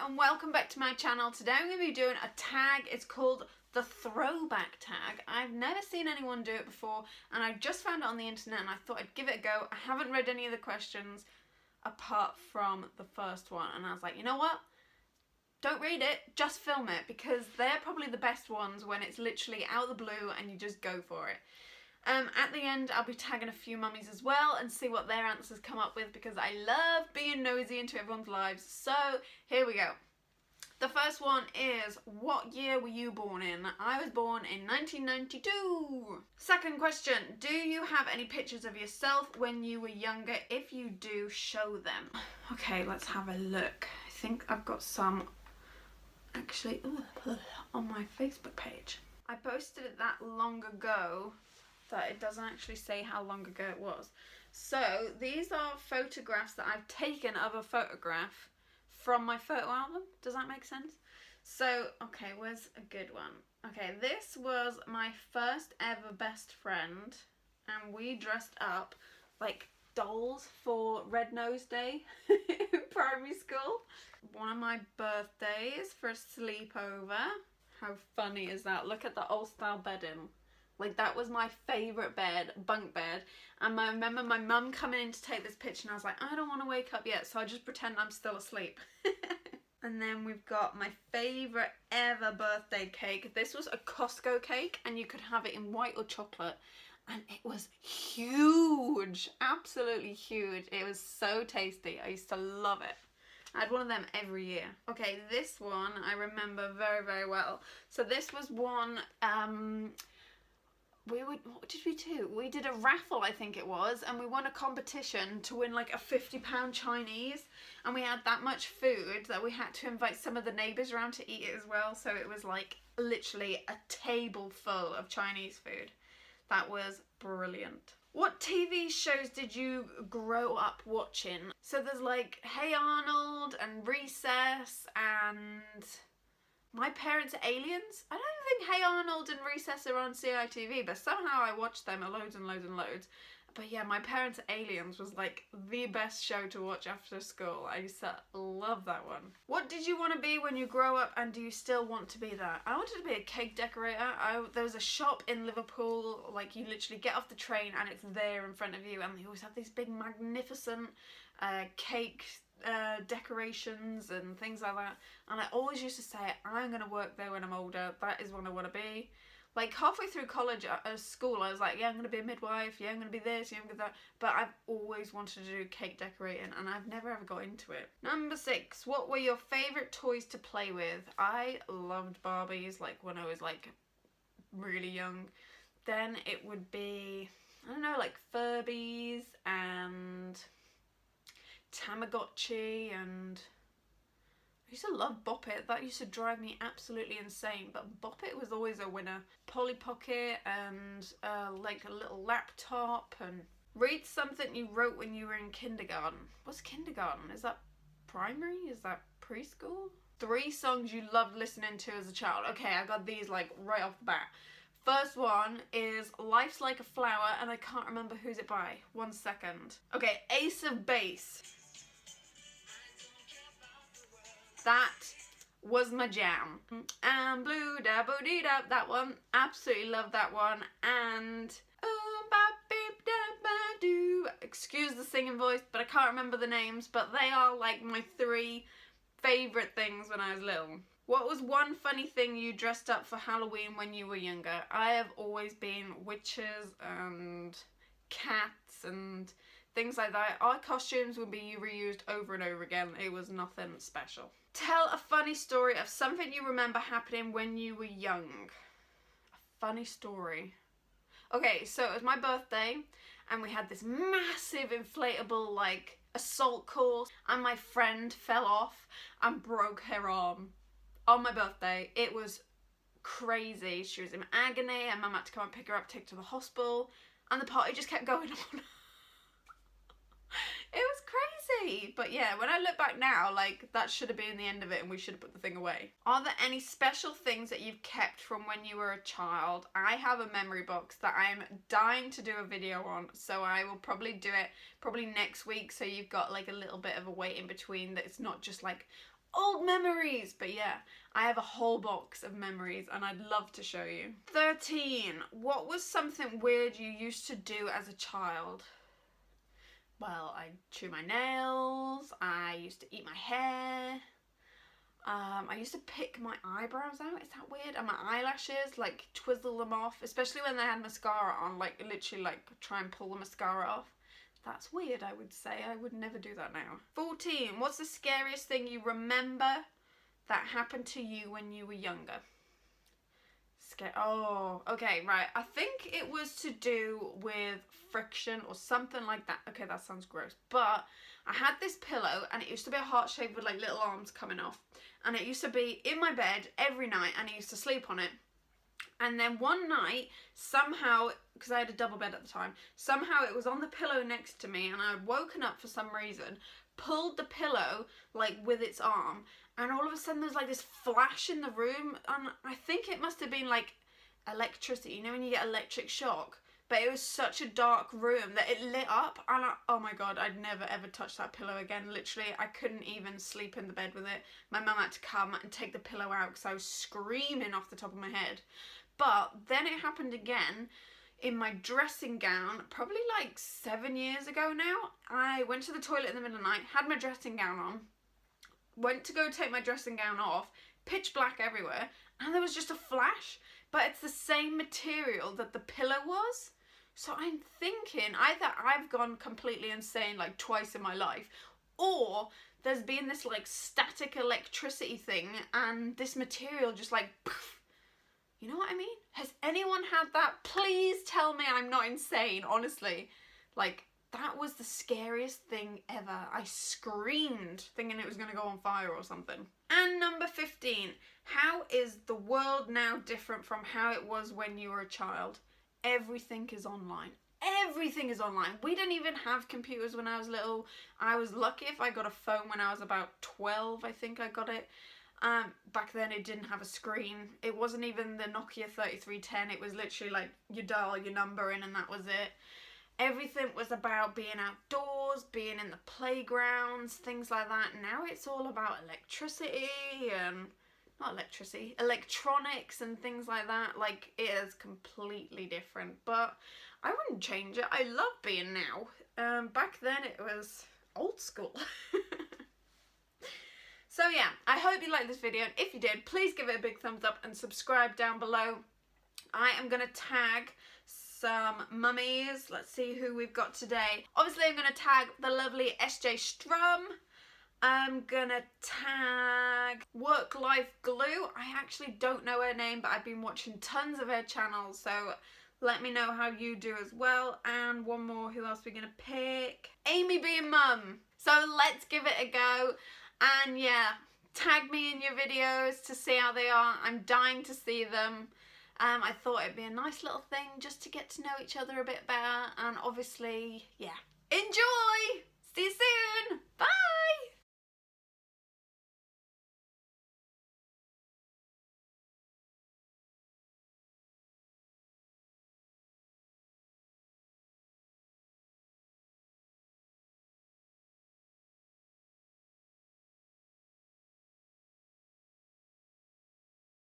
and welcome back to my channel. Today I'm going to be doing a tag. It's called the Throwback tag. I've never seen anyone do it before and I just found it on the internet and I thought I'd give it a go. I haven't read any of the questions apart from the first one and I was like, you know what? Don't read it, just film it, because they're probably the best ones when it's literally out of the blue and you just go for it. At the end, I'll be tagging a few mummies as well and see what their answers come up with, because I love being nosy into everyone's lives. So here we go. The first one is, what year were you born in? I was born in 1992. Second question, do you have any pictures of yourself when you were younger? If you do, show them. Okay, let's have a look. I think I've got some actually on my Facebook page. I posted it that long ago that it doesn't actually say how long ago it was. So these are photographs that I've taken of a photograph from my photo album. Does that make sense? So, okay, where's a good one? Okay, this was my first ever best friend and we dressed up like dolls for Red Nose Day in primary school. One of my birthdays for a sleepover. How funny is that? Look at the old style bedding. Like, that was my favourite bed, bunk bed. And I remember my mum coming in to take this picture and I was like, I don't want to wake up yet, so I just pretend I'm still asleep. And then we've got my favourite ever birthday cake. This was a Costco cake and you could have it in white or chocolate. And it was huge, absolutely huge. It was so tasty. I used to love it. I had one of them every year. Okay, this one I remember very, very well. So this was one, what did we do? We did a raffle, I think it was, and we won a competition to win like a £50 Chinese, and we had that much food that we had to invite some of the neighbours around to eat it as well, so it was like literally a table full of Chinese food. That was brilliant. What TV shows did you grow up watching? So there's like Hey Arnold and Recess and My Parents Are Aliens. I don't think Hey Arnold and Recess are on CITV, but somehow I watched them loads and loads and loads. But yeah, My Parents Are Aliens was like the best show to watch after school. I used to love that one. What did you want to be when you grow up, and do you still want to be that? I wanted to be a cake decorator. There was a shop in Liverpool, like you literally get off the train and it's there in front of you, and they always have these big magnificent cake decorations and things like that. And I always used to say, I'm going to work there when I'm older. That is what I want to be. Like halfway through college, school, I was like, yeah, I'm going to be a midwife, yeah, I'm going to be this, yeah, I'm going to be that. But I've always wanted to do cake decorating and I've never ever got into it. Number 6, what were your favourite toys to play with? I loved Barbies, like when I was like really young. Then it would be, I don't know, like Furbies and Tamagotchi, and I used to love Bop It. That used to drive me absolutely insane, but Bop It was always a winner. Polly Pocket and like a little laptop. And read something you wrote when you were in kindergarten. What's kindergarten? Is that primary? Is that preschool? 3 songs you loved listening to as a child. Okay, I got these like right off the bat. First one is Life's Like a Flower, and I can't remember who's it by. 1 second. Okay, Ace of Base. That was my jam. And Blue Da Boo Dee Da, that one. Absolutely love that one. And excuse the singing voice, but I can't remember the names, but they are like my 3 favourite things when I was little. What was one funny thing you dressed up for Halloween when you were younger? I have always been witches and cats and things like that. Our costumes would be reused over and over again. It was nothing special. Tell a funny story of something you remember happening when you were young. A funny story. Okay, so it was my birthday and we had this massive inflatable like assault course, and my friend fell off and broke her arm on my birthday. It was crazy. She was in agony and Mum had to come and pick her up, take her to the hospital, and the party just kept going on. It was crazy. But yeah, when I look back now, like, that should have been the end of it and we should have put the thing away. Are there any special things that you've kept from when you were a child? I have a memory box that I'm dying to do a video on, so I will probably do it next week, so you've got like a little bit of a wait in between, that it's not just like old memories. But yeah, I have a whole box of memories and I'd love to show you. 13. What was something weird you used to do as a child? Well, I chew my nails, I used to eat my hair, I used to pick my eyebrows out, is that weird? And my eyelashes, like twizzle them off, especially when they had mascara on, like literally like try and pull the mascara off. That's weird, I would say. I would never do that now. 14. What's the scariest thing you remember that happened to you when you were younger? Oh, okay, right. I think it was to do with friction or something like that. Okay, that sounds gross. But I had this pillow and it used to be a heart shape with like little arms coming off. And it used to be in my bed every night and I used to sleep on it. And then one night, somehow, because I had a double bed at the time, somehow it was on the pillow next to me and I had woken up for some reason, pulled the pillow like with its arm, and all of a sudden there's like this flash in the room, and I think it must have been like electricity, you know when you get electric shock, but it was such a dark room that it lit up, and oh my god, I'd never ever touch that pillow again. Literally, I couldn't even sleep in the bed with it. My mum had to come and take the pillow out because I was screaming off the top of my head. But then it happened again in my dressing gown, probably like 7 years ago now. I went to the toilet in the middle of the night, had my dressing gown on, went to go take my dressing gown off, pitch black everywhere, and there was just a flash. But it's the same material that the pillow was. So I'm thinking either I've gone completely insane like twice in my life, or there's been this like static electricity thing and this material just like poof. You know what I mean? Has anyone had that? Please tell me I'm not insane, honestly. Like, that was the scariest thing ever. I screamed thinking it was going to go on fire or something. And number 15. How is the world now different from how it was when you were a child? Everything is online. Everything is online. We didn't even have computers when I was little. I was lucky if I got a phone when I was about 12, I think I got it. Back then it didn't have a screen. It wasn't even the Nokia 3310. It was literally like you dial your number in and that was it. Everything was about being outdoors, being in the playgrounds, things like that. Now it's all about electricity and, not electricity, electronics and things like that. Like, it is completely different, but I wouldn't change it. I love being now. Back then it was old school. So yeah, I hope you liked this video, and if you did, please give it a big thumbs up and subscribe down below. I am going to tag some mummies. Let's see who we've got today. Obviously, I'm going to tag the lovely SJ Strum. I'm going to tag Work Life Glue. I actually don't know her name, but I've been watching tons of her channels, so let me know how you do as well. And one more, who else are we going to pick? Amy being mum. So let's give it a go. And yeah, tag me in your videos to see how they are. I'm dying to see them. I thought it'd be a nice little thing just to get to know each other a bit better. And obviously, yeah,